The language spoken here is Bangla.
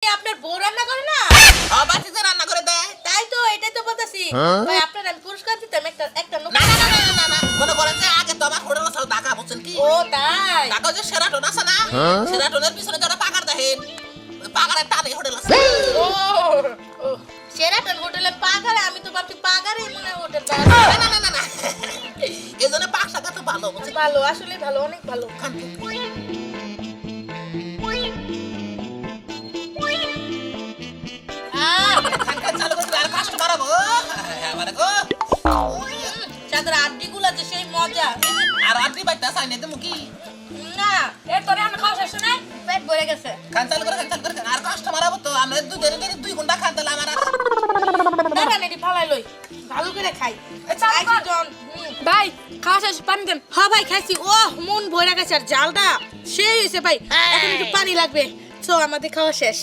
আপনার বউ রান্না করে না? বাচ্চাদের রান্না করে দেয়। তাই তো, এটাই তো বলতেছি। ভাই আপনার আমি পুরস্কার দিতাম একটা লোক। না না না না না না মনে করেন যে আগে তো আমার হোটেল আছে ঢাকা, বুঝছেন কি? ও তাই। ঢাকা যে সেরাটন আছে না, সেরাটনের পিছনে যারা পাকার দেখেন, ওই পাকারের টানে হোটেল আছে। ও ও, সেরাটন হোটেলে পাগারে, আমি তো ভাবছি পাগারে মনে হয় হোটেল। না না না না না এই জন্য পাক শাখা তো ভালো, বুঝছেন? ভালো, আসলে ভালো, অনেক ভালো। খানখান চালু করে দিলে আর কাস্টমার হবো। মানে গো চাঁদের আড্ডি গুলা যে সেই মজা। আর আড্ডি বাইতে চাই না তুমি কি না, এর তোরে আমি খাওয়া শেষ নাই, পেট ভরে গেছে। খান চালু করে আর কাস্টমার হবো তো। আমরা দুই ঘন্টা খান তাহলে আমার দাঁড়া নেটি ফালাই লই, ভালো করে খাই। খাইছি জন। ভাই খাওয়া শেষ, পানি দেন। হ্যাঁ ভাই খাইছি। ও মন ভরে গেছে, আর জালটা সেই হয়েছে ভাই। এখন একটু পানি লাগবে। তো আমাদের খাওয়া শেষ।